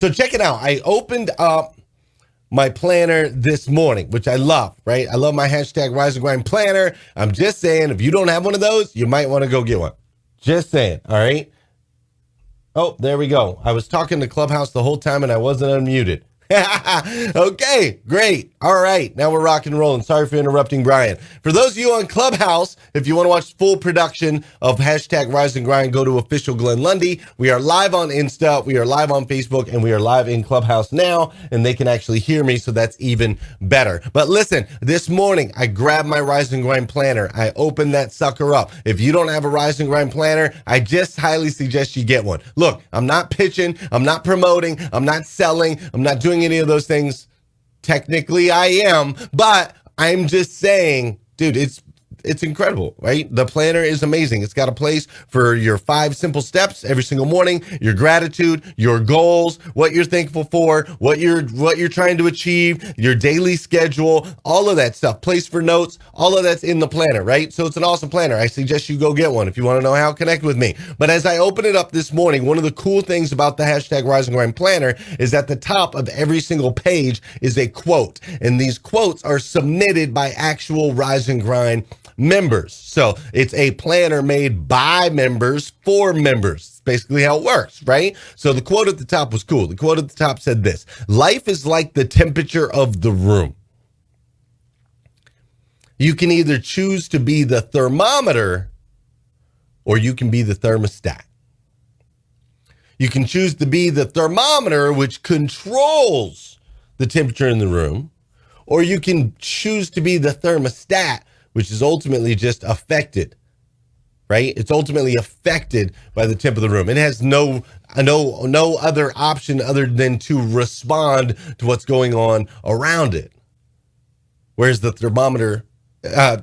So check it out. I opened up my planner this morning, which I love, right? I love my hashtag Rise and Grind planner. I'm just saying, if you don't have one of those, you might want to go get one. Just saying, all right? Oh, there we go. I was talking to Clubhouse the whole time and I wasn't unmuted. Okay, great. All right, now we're rocking and rolling. Sorry for interrupting Brian. For those of you on Clubhouse, if you want to watch full production of hashtag Rise and Grind, go to official Glenn Lundy. We are live on Insta, we are live on Facebook, and we are live in Clubhouse now, and they can actually hear me, so that's even better. But listen, this morning, I grabbed my Rise and Grind planner. I opened that sucker up. If you don't have a Rise and Grind planner, I just highly suggest you get one. Look, I'm not pitching, I'm not promoting, I'm not selling, I'm not doing any of those things. Technically I am, but I'm just saying, dude, it's incredible, right? The planner is amazing. It's got a place for your 5 simple steps every single morning, your gratitude, your goals, what you're thankful for, what you're trying to achieve, your daily schedule, all of that stuff, place for notes, all of that's in the planner, right? So it's an awesome planner. I suggest you go get one if you want to know how to connect with me. But as I open it up this morning, one of the cool things about the hashtag Rise and Grind planner is at the top of every single page is a quote. And these quotes are submitted by actual Rise and Grind members. So it's a planner made by members for members. It's basically how it works, right? So the quote at the top was cool. The quote at the top said this: life is like the temperature of the room. You can either choose to be the thermometer or you can be the thermostat. You can choose to be the thermometer, which controls the temperature in the room, or you can choose to be the thermostat, which is ultimately just affected, right? It's ultimately affected by the temp of the room. It has no other option other than to respond to what's going on around it. Whereas the thermometer,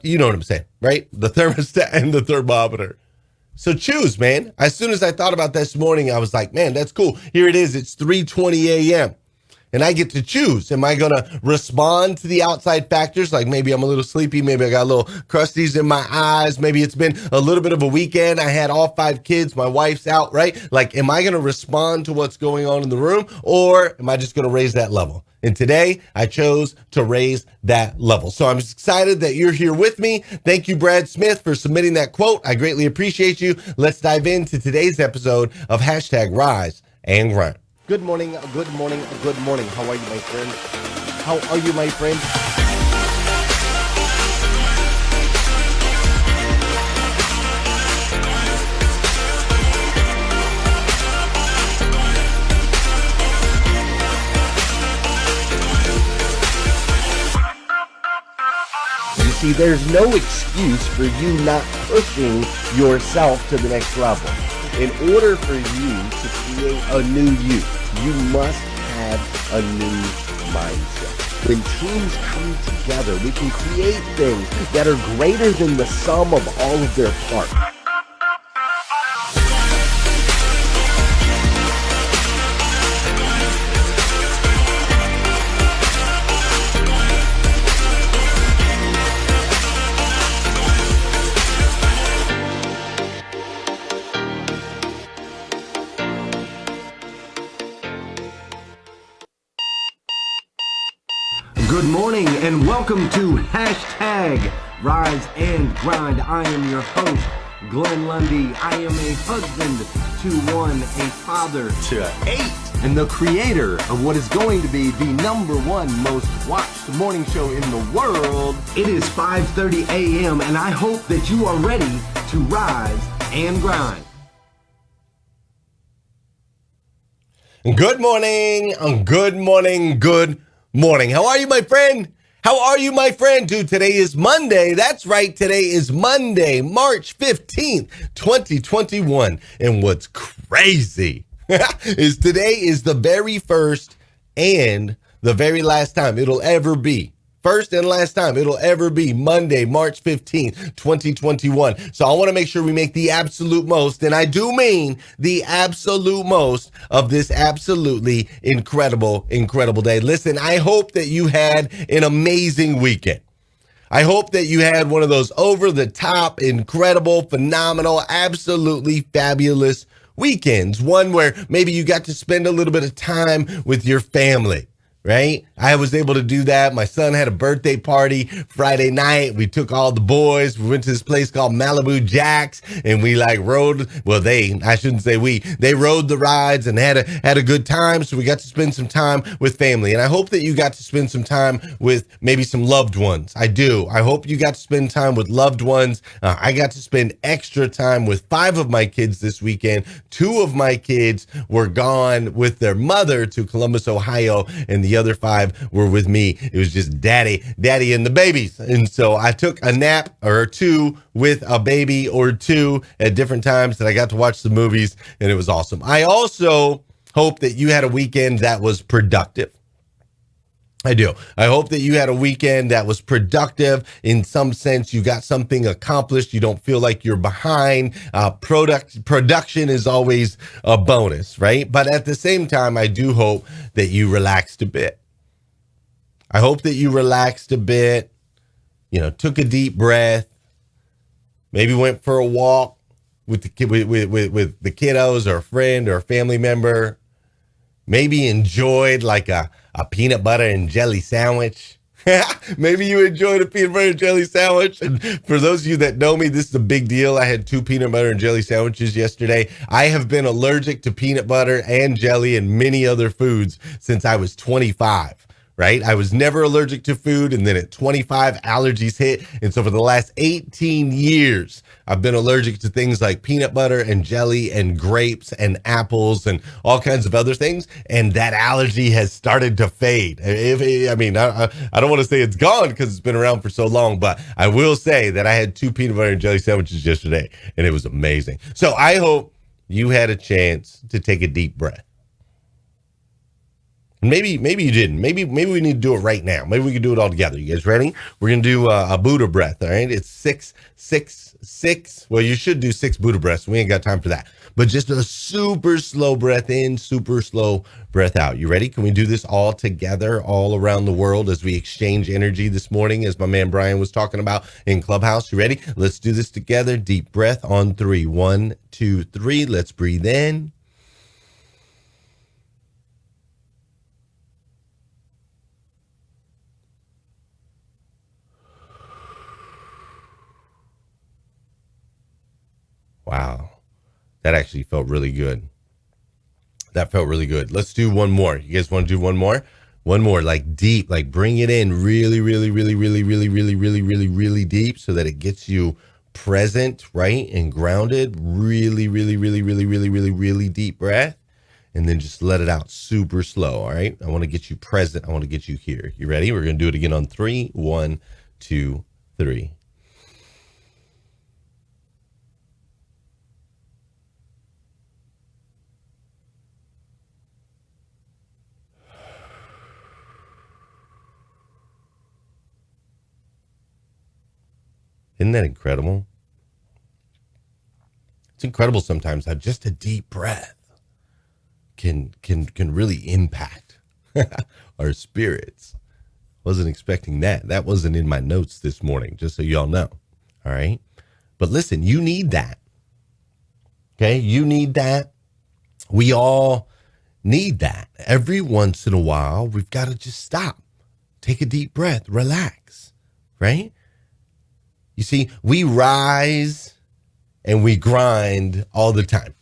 you know what I'm saying, right? The thermostat and the thermometer. So choose, man. As soon as I thought about this morning, I was like, man, that's cool. Here it is. It's 3:20 a.m. And I get to choose. Am I going to respond to the outside factors? Like maybe I'm a little sleepy. Maybe I got a little crusties in my eyes. Maybe it's been a little bit of a weekend. I had all 5 kids. My wife's out, right? Like, am I going to respond to what's going on in the room? Or am I just going to raise that level? And today I chose to raise that level. So I'm excited that you're here with me. Thank you, Brad Smith, for submitting that quote. I greatly appreciate you. Let's dive into today's episode of hashtag Rise and Grind. Good morning, good morning, good morning. How are you, my friend? How are you, my friend? You see, there's no excuse for you not pushing yourself to the next level. In order for you to create a new you must have a new mindset. When teams come together, we can create things that are greater than the sum of all of their parts. Good morning and welcome to hashtag Rise and Grind. I am your host, Glenn Lundy. I am a husband to 1, a father to 8, and the creator of what is going to be the #1 most watched morning show in the world. It is 5:30 a.m. and I hope that you are ready to rise and grind. Good morning, good morning, good morning. How are you, my friend? How are you, my friend? Dude, today is Monday. That's right. Today is Monday, March 15th, 2021. And what's crazy is today is the very first and the very last time it'll ever be. First and last time it'll ever be Monday, March 15th, 2021. So I want to make sure we make the absolute most, and I do mean the absolute most of this absolutely incredible, incredible day. Listen, I hope that you had an amazing weekend. I hope that you had one of those over the top, incredible, phenomenal, absolutely fabulous weekends, one where maybe you got to spend a little bit of time with your family. Right? I was able to do that. My son had a birthday party Friday night. We took all the boys. We went to this place called Malibu Jacks and we rode. Well, I shouldn't say they rode the rides and had a good time. So we got to spend some time with family. And I hope that you got to spend some time with maybe some loved ones. I do. I hope you got to spend time with loved ones. I got to spend extra time with 5 of my kids this weekend. 2 of my kids were gone with their mother to Columbus, Ohio, and the other 5 were with me. It was just daddy and the babies. And so I took a nap or 2 with a baby or 2 at different times that I got to watch the movies, and it was awesome. I also hope that you had a weekend that was productive. I do. I hope that you had a weekend that was productive in some sense. You got something accomplished. You don't feel like you're behind. Production is always a bonus, right? But at the same time, I do hope that you relaxed a bit. I hope that you relaxed a bit, took a deep breath, maybe went for a walk with the kiddos or a friend or a family member, maybe enjoyed a peanut butter and jelly sandwich. Maybe you enjoyed a peanut butter and jelly sandwich. And for those of you that know me, this is a big deal. I had 2 peanut butter and jelly sandwiches yesterday. I have been allergic to peanut butter and jelly and many other foods since I was 25. Right? I was never allergic to food. And then at 25, allergies hit. And so for the last 18 years, I've been allergic to things like peanut butter and jelly and grapes and apples and all kinds of other things. And that allergy has started to fade. I don't want to say it's gone because it's been around for so long, but I will say that I had 2 peanut butter and jelly sandwiches yesterday and it was amazing. So I hope you had a chance to take a deep breath. Maybe you didn't. Maybe we need to do it right now. Maybe we can do it all together. You guys ready? We're going to do a Buddha breath, all right? It's 6, 6, 6. Well, you should do 6 Buddha breaths. We ain't got time for that. But just a super slow breath in, super slow breath out. You ready? Can we do this all together, all around the world as we exchange energy this morning, as my man Brian was talking about in Clubhouse? You ready? Let's do this together. Deep breath on 3. 1, 2, 3. Let's breathe in. Wow, that actually felt really good. That felt really good. Let's do one more. You guys want to do one more? One more, deep, bring it in really, really, really, really, really, really, really, really, really deep so that it gets you present, right? And grounded. Really, really, really, really, really, really, really deep breath. And then just let it out super slow, all right? I want to get you present. I want to get you here. You ready? We're going to do it again on 3. 1, 2, 3. Isn't that incredible? It's incredible sometimes how just a deep breath can really impact our spirits. Wasn't expecting that. That wasn't in my notes this morning, just so y'all know. All right. But listen, you need that. Okay. You need that. We all need that. Every once in a while, we've got to just stop, take a deep breath, relax, right? You see, we rise and we grind all the time.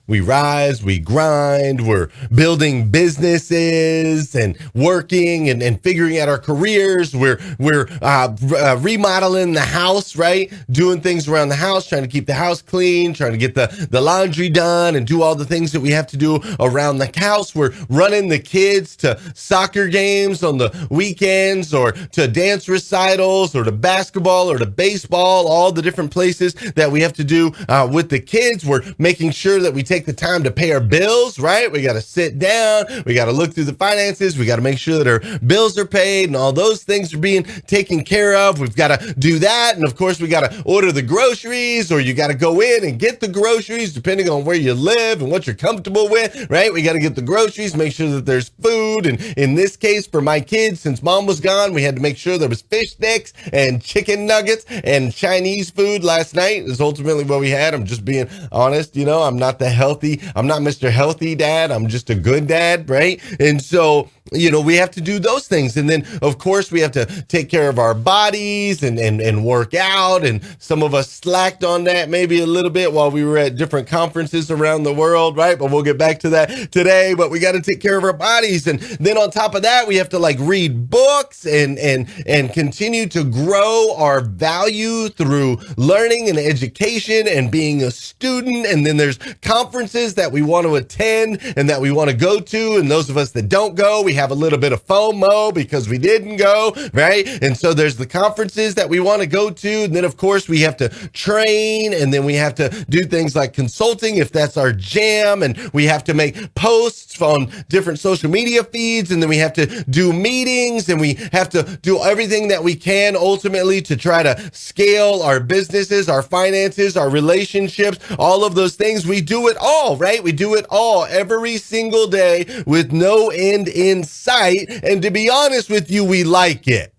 We rise, we grind, we're building businesses and working and figuring out our careers. We're remodeling the house, right? Doing things around the house, trying to keep the house clean, trying to get the laundry done and do all the things that we have to do around the house. We're running the kids to soccer games on the weekends or to dance recitals or to basketball or to baseball, all the different places that we have to do with the kids. We're making sure that we take the time to pay our bills, right? We got to sit down. We got to look through the finances. We got to make sure that our bills are paid and all those things are being taken care of. We've got to do that. And of course, we got to order the groceries, or you got to go in and get the groceries depending on where you live and what you're comfortable with, right? We got to get the groceries, make sure that there's food. And in this case, for my kids, since mom was gone, we had to make sure there was fish sticks and chicken nuggets and Chinese food last night is ultimately what we had. I'm just being honest. I'm not the health healthy. I'm not Mr. Healthy Dad. I'm just a good dad, right? And so, we have to do those things. And then, of course, we have to take care of our bodies and work out. And some of us slacked on that maybe a little bit while we were at different conferences around the world, right? But we'll get back to that today. But we got to take care of our bodies. And then on top of that, we have to read books and continue to grow our value through learning and education and being a student. And then there's conferences that we want to attend and that we want to go to. And those of us that don't go, we have a little bit of FOMO because we didn't go, right? And so there's the conferences that we want to go to. And then, of course, we have to train, and then we have to do things like consulting if that's our jam. And we have to make posts on different social media feeds. And then we have to do meetings, and we have to do everything that we can ultimately to try to scale our businesses, our finances, our relationships, all of those things. We do it all, right? We do it all every single day with no end in sight. And to be honest with you, we like it.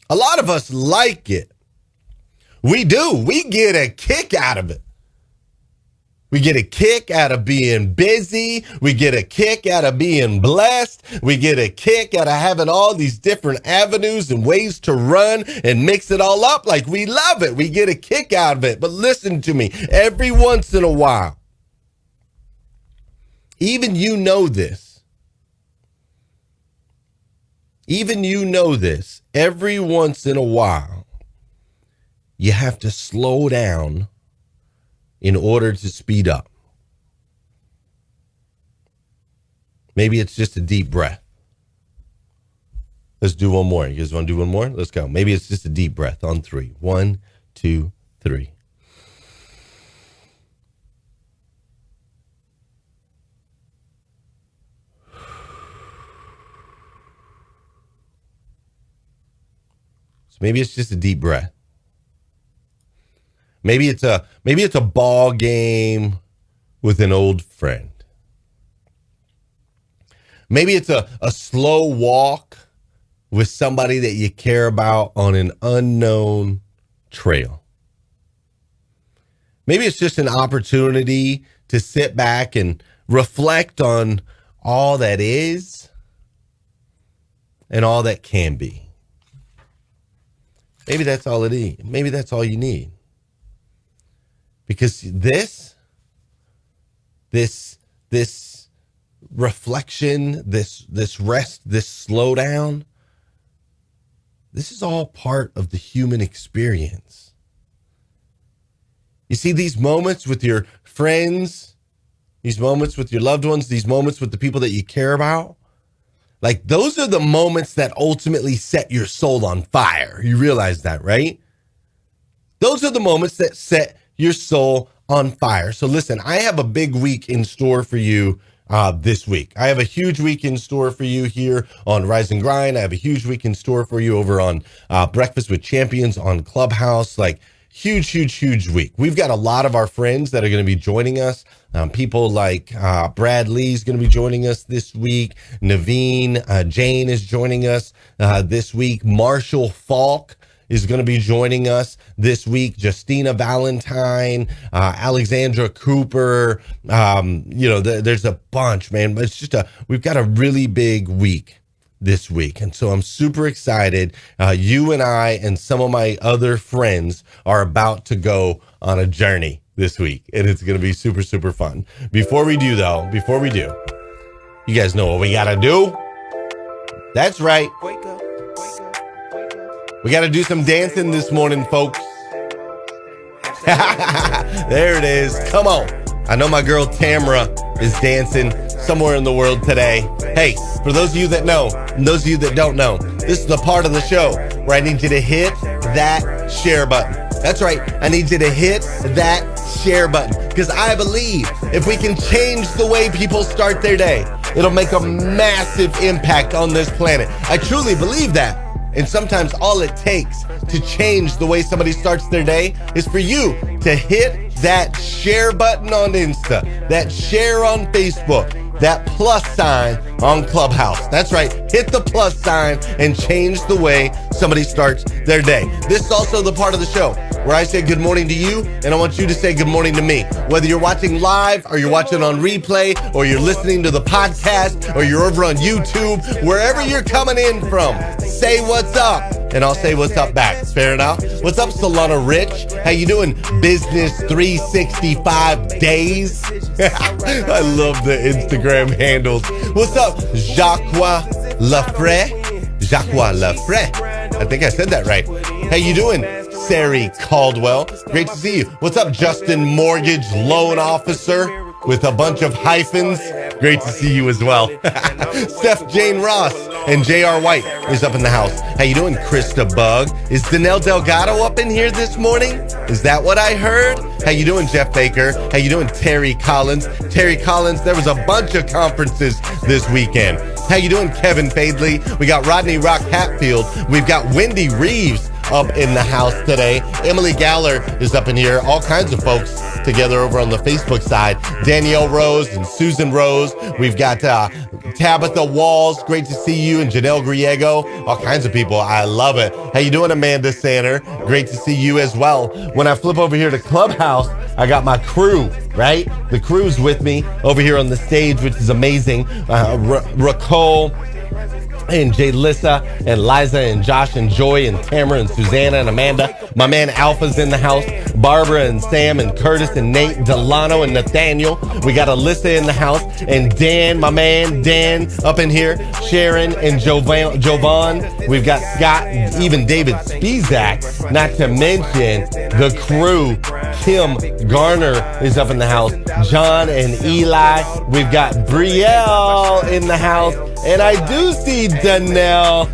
A lot of us like it. We do. We get a kick out of it. We get a kick out of being busy. We get a kick out of being blessed. We get a kick out of having all these different avenues and ways to run and mix it all up. We love it. We get a kick out of it. But listen to me, every once in a while, even this, every once in a while, you have to slow down in order to speed up. Maybe it's just a deep breath. Let's do one more. You guys want to do one more? Let's go. Maybe it's just a deep breath on 3. 1, 2, 3. So maybe it's just a deep breath. Maybe it's a ball game with an old friend. Maybe it's a slow walk with somebody that you care about on an unknown trail. Maybe it's just an opportunity to sit back and reflect on all that is and all that can be. Maybe that's all it is. Maybe that's all you need. Because this reflection, this rest, this slowdown, this is all part of the human experience. You see, these moments with your friends, these moments with your loved ones, these moments with the people that you care about, those are the moments that ultimately set your soul on fire. You realize that, right? Those are the moments that set your soul on fire. So listen, I have a big week in store for you this week. I have a huge week in store for you here on Rise and Grind. I have a huge week in store for you over on Breakfast with Champions on Clubhouse. Huge week. We've got a lot of our friends that are going to be joining us. People like Brad Lee's going to be joining us this week. Naveen Jane is joining us this week. Marshall Falk is going to be joining us this week. Justina Valentine, Alexandra Cooper. There's a bunch, man. But we've got a really big week this week. And so I'm super excited. You and I and some of my other friends are about to go on a journey this week. And it's going to be super, super fun. Before we do, you guys know what we got to do. That's right. We got to do some dancing this morning, folks. There it is. Come on. I know my girl Tamara is dancing somewhere in the world today. Hey, for those of you that know, and those of you that don't know, this is the part of the show where I need you to hit that share button. That's right. I need you to hit that share button because I believe if we can change the way people start their day, it'll make a massive impact on this planet. I truly believe that. And sometimes all it takes to change the way somebody starts their day is for you to hit that share button on Insta, that share on Facebook, that plus sign on Clubhouse. That's right. Hit the plus sign and change the way somebody starts their day. This is also the part of the show where I say good morning to you, and I want you to say good morning to me. Whether you're watching live, or you're watching on replay, or you're listening to the podcast, or you're over on YouTube, wherever you're coming in from, say what's up, and I'll say what's up back. Fair enough? What's up, Solana Rich? How you doing? Business 365 days. I love the Instagram handles. What's up, Jacques Lafray? Jacques Lafray. I think I said that right. How you doing, Sari Caldwell? Great to see you. What's up, Justin Mortgage Loan Officer with a bunch of hyphens? Great to see you as well. Steph Jane Ross and J.R. White is up in the house. How you doing, Krista Bug? Is Danelle Delgado up in here this morning? Is that what I heard? How you doing, Jeff Baker? How you doing, Terry Collins? Terry Collins, there was a bunch of conferences this weekend. How you doing, Kevin Fadley? We got Rodney Rock Hatfield. We've got Wendy Reeves up in the house today. Emily Galler is up in here. All kinds of folks together over on the Facebook side. Danielle Rose and Susan Rose. We've got Tabitha Walls. Great to see you. And Janelle Griego. All kinds of people. I love it. How you doing, Amanda Sanner? Great to see you as well. When I flip over here to Clubhouse, I got my crew, right? The crew's with me over here on the stage, which is amazing. Racole and Jay Lissa and Liza and Josh and Joy and Tamara and Susanna and Amanda. My man Alpha's in the house. Barbara and Sam and Curtis and Nate, Delano and Nathaniel. We got Alyssa in the house. And Dan, my man Dan up in here. Sharon and Jovan. We've got Scott and even David Spizak. Not to mention the crew. Kim Garner is up in the house. John and Eli. We've got Brielle in the house. And I do see Danelle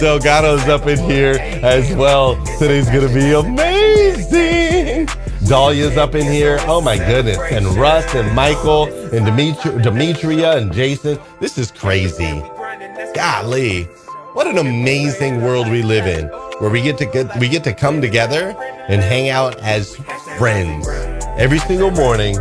Delgado's up in here as well. Today's going to be amazing. Dahlia's up in here. Oh, my goodness. And Russ and Michael and Demetria and Jason. This is crazy. Golly. What an amazing world we live in, where we get to come together and hang out as friends every single morning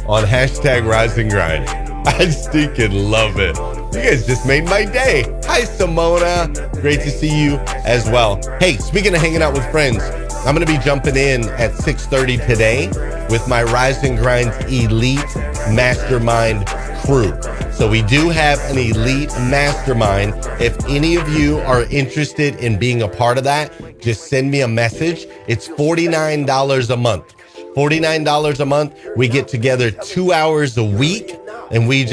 on #RiseAndGrind. I stinking love it. You guys just made my day. Hi, Simona. Great to see you as well. Hey, speaking of hanging out with friends, I'm going to be jumping in at 6:30 today with my Rise and Grind Elite Mastermind crew. So we do have an elite mastermind. If any of you are interested in being a part of that, just send me a message. It's $49 a month. $49 a month. We get together 2 hours a week, and we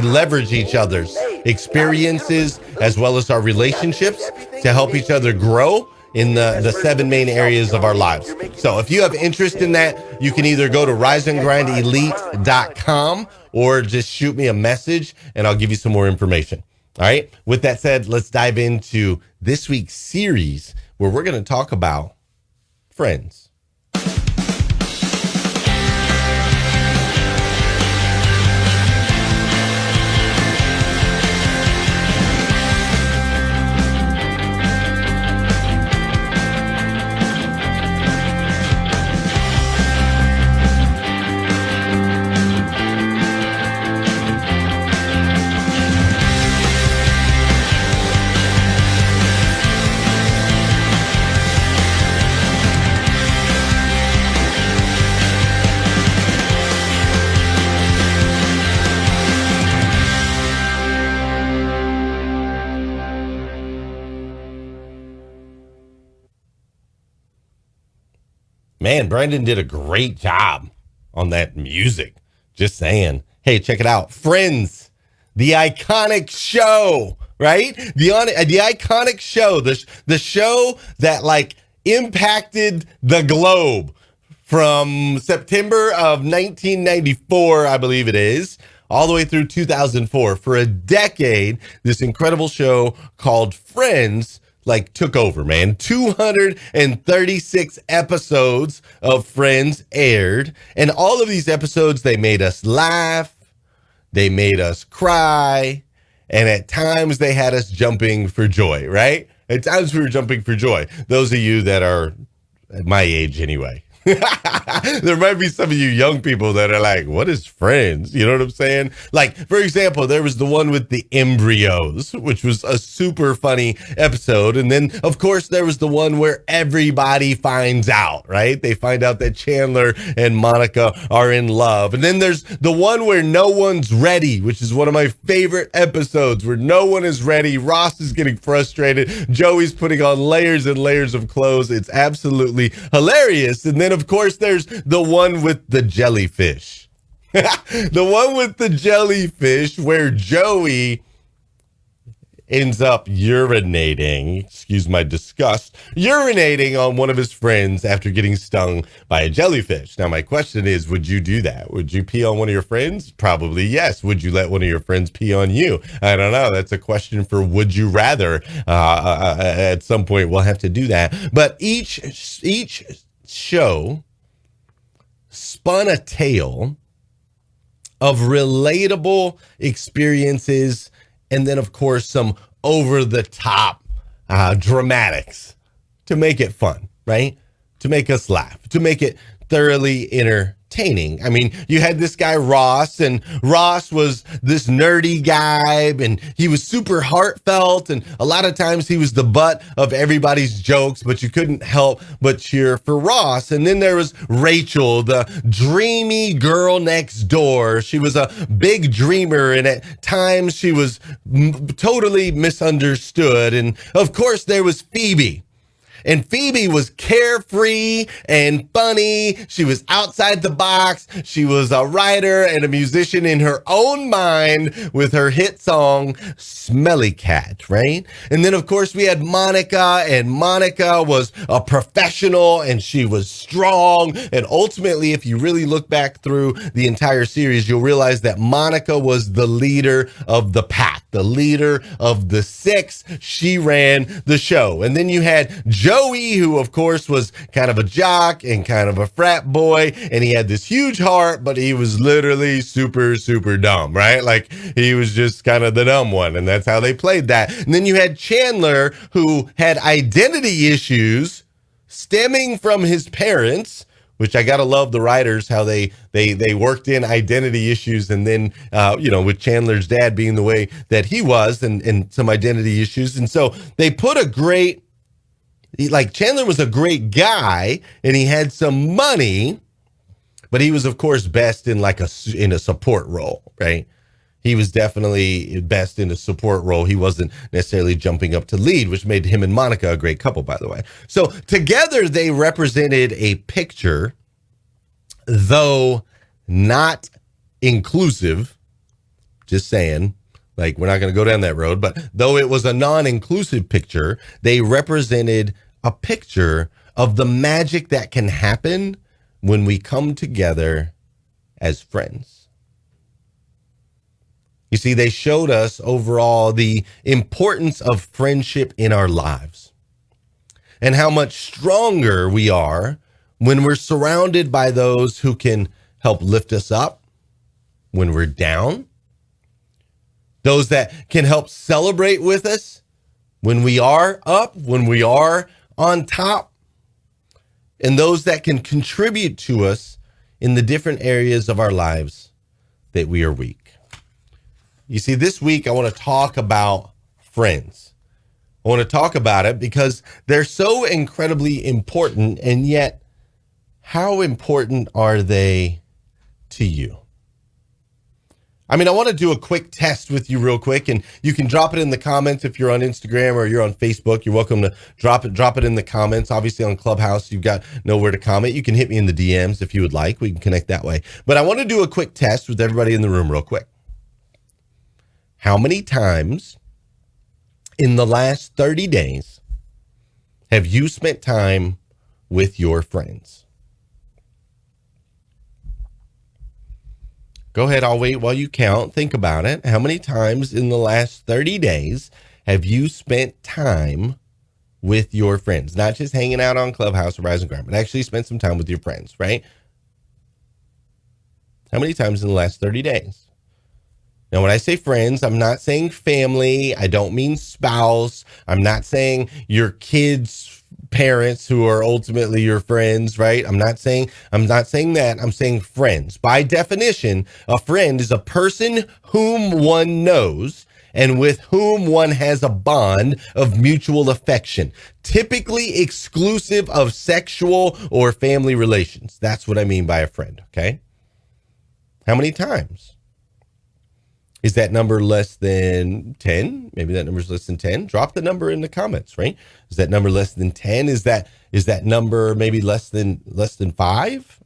leverage each other's experiences as well as our relationships to help each other grow in the 7 main areas of our lives. So if you have interest in that, you can either go to riseandgrindelite.com or just shoot me a message and I'll give you some more information. All right. With that said, let's dive into this week's series where we're going to talk about friends. Man, Brandon did a great job on that music. Just saying. Hey, check it out. Friends, the iconic show, right? The iconic show, the show that like impacted the globe from September of 1994, I believe it is, all the way through 2004. For a decade, this incredible show called Friends like took over, man. 236 episodes of Friends aired. And all of these episodes, they made us laugh. They made us cry. And at times they had us jumping for joy, right? At times we were jumping for joy. Those of you that are at my age anyway. There might be some of you young people that are like, what is Friends? You know what I'm saying? Like, for example, there was the one with the embryos, which was a super funny episode. And then, of course, there was the one where everybody finds out, right? They find out that Chandler and Monica are in love. And then there's the one where no one's ready, which is one of my favorite episodes, where no one is ready. Ross is getting frustrated. Joey's putting on layers and layers of clothes. It's absolutely hilarious. And then, of course, there's the one with the jellyfish. The one with the jellyfish where Joey ends up urinating, excuse my disgust, urinating on one of his friends after getting stung by a jellyfish. Now, my question is, would you do that? Would you pee on one of your friends? Probably yes. Would you let one of your friends pee on you? I don't know. That's a question for would you rather. At some point, we'll have to do that. But each show spun a tale of relatable experiences, and then, of course, some over-the-top dramatics to make it fun, right? To make us laugh, to make it thoroughly entertaining. I mean, you had this guy, Ross, and Ross was this nerdy guy, and he was super heartfelt, and a lot of times he was the butt of everybody's jokes, but you couldn't help but cheer for Ross. And then there was Rachel, the dreamy girl next door. She was a big dreamer, and at times she was totally misunderstood. And of course, there was Phoebe. And Phoebe was carefree and funny. She was outside the box. She was a writer and a musician in her own mind with her hit song, Smelly Cat, right? And then, of course, we had Monica, and Monica was a professional and she was strong. And ultimately, if you really look back through the entire series, you'll realize that Monica was the leader of the pack, the leader of the six. She ran the show. And then you had Joey, who of course was kind of a jock and kind of a frat boy, and he had this huge heart, but he was literally super, super dumb, right? Like he was just kind of the dumb one, and that's how they played that. And then you had Chandler, who had identity issues stemming from his parents, which I gotta love the writers, how they worked in identity issues, and then with Chandler's dad being the way that he was, and some identity issues, and so they put a great, like Chandler was a great guy, and he had some money, but he was of course best in in a support role, right? He was definitely best in a support role. He wasn't necessarily jumping up to lead, which made him and Monica a great couple, by the way. So together they represented a picture, though not inclusive, just saying, like, we're not going to go down that road, but though it was a non-inclusive picture, they represented a picture of the magic that can happen when we come together as friends. You see, they showed us overall the importance of friendship in our lives and how much stronger we are when we're surrounded by those who can help lift us up when we're down, those that can help celebrate with us when we are up, when we are on top, and those that can contribute to us in the different areas of our lives that we are weak. You see, this week I want to talk about friends. I want to talk about it because they're so incredibly important, and yet how important are they to you? I mean, I want to do a quick test with you real quick, and you can drop it in the comments if you're on Instagram or you're on Facebook. You're welcome to drop it in the comments. Obviously on Clubhouse, you've got nowhere to comment. You can hit me in the DMs if you would like. We can connect that way. But I want to do a quick test with everybody in the room real quick. How many times in the last 30 days have you spent time with your friends? Go ahead, I'll wait while you count. Think about it. How many times in the last 30 days have you spent time with your friends? Not just hanging out on Clubhouse or Rise and Grind, but actually spent some time with your friends, right? How many times in the last 30 days? Now, when I say friends, I'm not saying family. I don't mean spouse. I'm not saying your kid's parents who are ultimately your friends, right? I'm not saying that. I'm saying friends. By definition, a friend is a person whom one knows and with whom one has a bond of mutual affection, typically exclusive of sexual or family relations. That's what I mean by a friend, okay? How many times? Is that number less than 10? Maybe that number is less than 10. Drop the number in the comments, right? Is that number less than 10? Is that number maybe less than 5?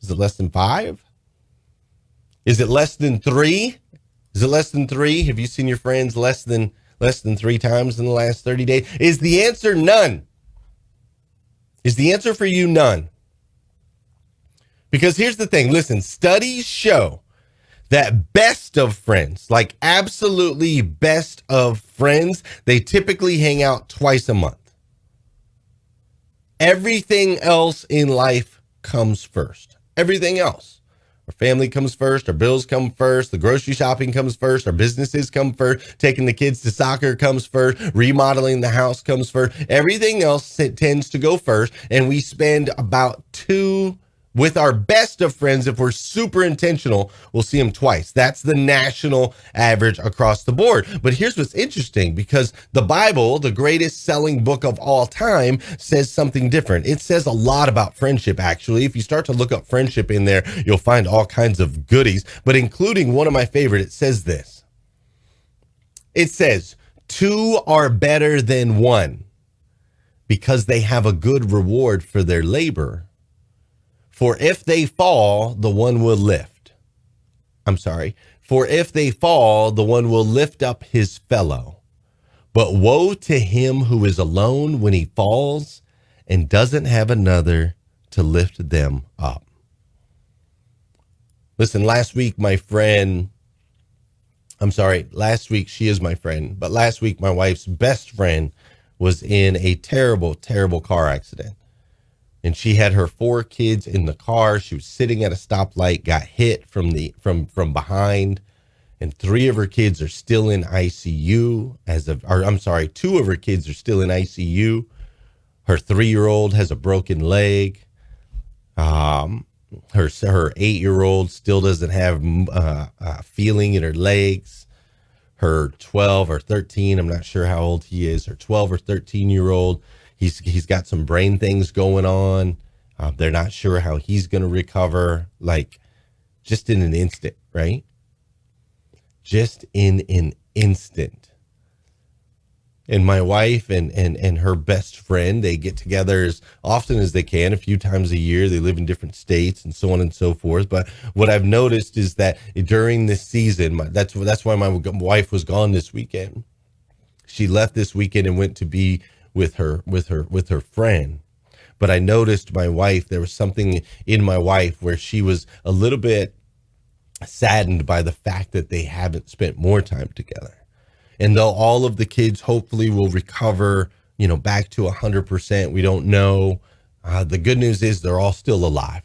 Is it less than 5? Is it less than 3? Is it less than 3? Have you seen your friends less than 3 times in the last 30 days? Is the answer none? Is the answer for you none? Because here's the thing. Listen, studies show that best of friends, like absolutely best of friends, they typically hang out twice a month. Everything else in life comes first. Everything else. Our family comes first. Our bills come first. The grocery shopping comes first. Our businesses come first. Taking the kids to soccer comes first. Remodeling the house comes first. Everything else tends to go first. And we spend about 2 with our best of friends. If we're super intentional, we'll see them twice. That's the national average across the board. But here's what's interesting, because the Bible, the greatest selling book of all time, says something different. It says a lot about friendship, actually. If you start to look up friendship in there, you'll find all kinds of goodies, but including one of my favorite. It says this. It says, 2 are better than 1 because they have a good reward for their labor. For if they fall, the one will lift. For if they fall, the one will lift up his fellow. But woe to him who is alone when he falls and doesn't have another to lift them up. Listen, last week she is my friend, but last week my wife's best friend was in a terrible, terrible car accident. And she had her 4 kids in the car. She was sitting at a stoplight, got hit from behind, and 3 of her kids are still in ICU 2 of her kids are still in ICU. Her 3-year-old has a broken leg. Her 8-year-old still doesn't have feeling in her legs. Her 12 or 13, I'm not sure how old he is, her 12 or 13-year-old, He's got some brain things going on. They're not sure how he's going to recover, like just in an instant, right? Just in an instant. And my wife and her best friend, they get together as often as they can, a few times a year. They live in different states and so on and so forth. But what I've noticed is that during this season, that's why my wife was gone this weekend. She left this weekend and went to be with her friend. But I noticed my wife, there was something in my wife where she was a little bit saddened by the fact that they haven't spent more time together. And though all of the kids hopefully will recover, back to 100%, we don't know. The good news is they're all still alive.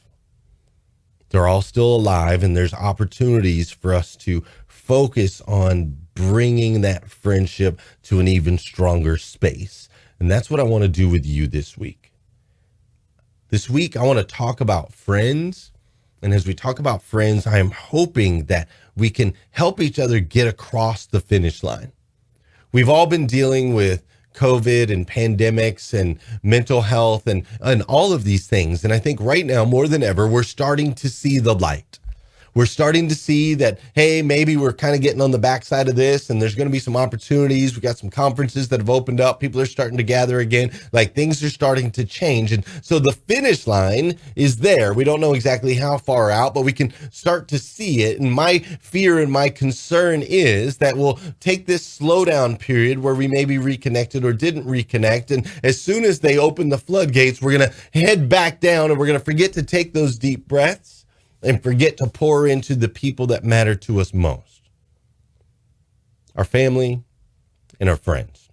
They're all still alive, and there's opportunities for us to focus on bringing that friendship to an even stronger space. And that's what I want to do with you this week. This week, I want to talk about friends. And as we talk about friends, I am hoping that we can help each other get across the finish line. We've all been dealing with COVID and pandemics and mental health and all of these things. And I think right now, more than ever, we're starting to see the light. We're starting to see that, hey, maybe we're kind of getting on the backside of this and there's going to be some opportunities. We got some conferences that have opened up. People are starting to gather again. Like things are starting to change. And so the finish line is there. We don't know exactly how far out, but we can start to see it. And my fear and my concern is that we'll take this slowdown period where we maybe reconnected or didn't reconnect. And as soon as they open the floodgates, we're going to head back down and we're going to forget to take those deep breaths and forget to pour into the people that matter to us most. Our family and our friends.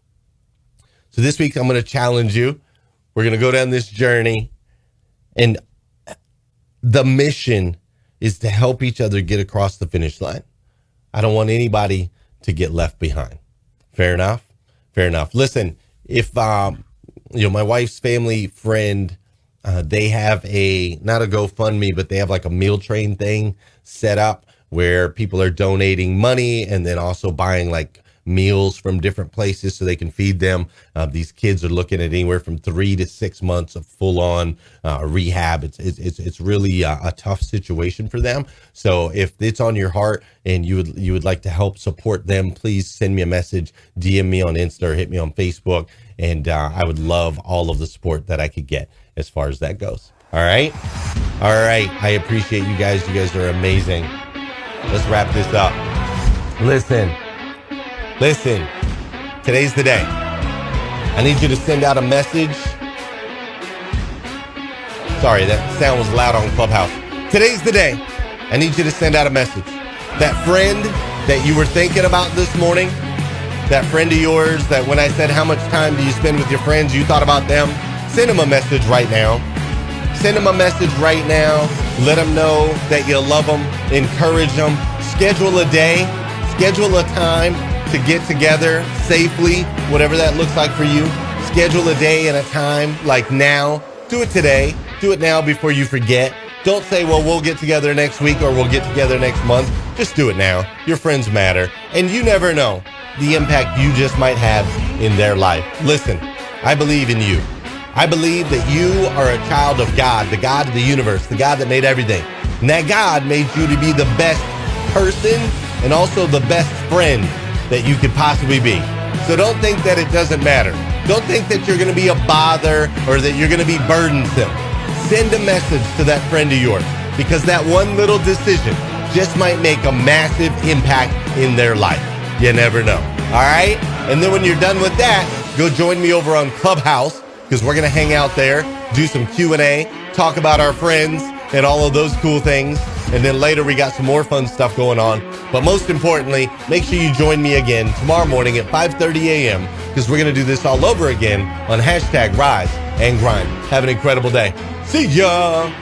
So this week, I'm going to challenge you. We're going to go down this journey. And the mission is to help each other get across the finish line. I don't want anybody to get left behind. Fair enough? Fair enough. Listen, if my wife's family friend, they have not a GoFundMe, but they have like a meal train thing set up where people are donating money and then also buying like meals from different places so they can feed them. These kids are looking at anywhere from 3 to 6 months of full-on rehab. It's really a tough situation for them. So if it's on your heart and you would like to help support them, please send me a message, DM me on Insta or hit me on Facebook, and I would love all of the support that I could get as far as that goes. All right. I appreciate you guys. You guys are amazing. Let's wrap this up. Listen, today's the day. I need you to send out a message. Sorry, that sound was loud on Clubhouse. Today's the day. I need you to send out a message. That friend that you were thinking about this morning, that friend of yours that when I said how much time do you spend with your friends, you thought about them, send them a message right now. Send them a message right now. Let them know that you love them. Encourage them. Schedule a day. Schedule a time to get together safely, whatever that looks like for you. Schedule a day and a time like now. Do it today. Do it now before you forget. Don't say, well, we'll get together next week or we'll get together next month. Just do it now. Your friends matter. And you never know the impact you just might have in their life. Listen, I believe in you. I believe that you are a child of God, the God of the universe, the God that made everything. And that God made you to be the best person and also the best friend that you could possibly be. So don't think that it doesn't matter. Don't think that you're going to be a bother or that you're going to be burdensome. Send a message to that friend of yours because that one little decision just might make a massive impact in their life. You never know. All right? And then when you're done with that, go join me over on Clubhouse because we're going to hang out there, do some Q&A, talk about our friends and all of those cool things. And then later we got some more fun stuff going on. But most importantly, make sure you join me again tomorrow morning at 5:30 a.m. because we're going to do this all over again on #RiseAndGrind. Have an incredible day. See ya.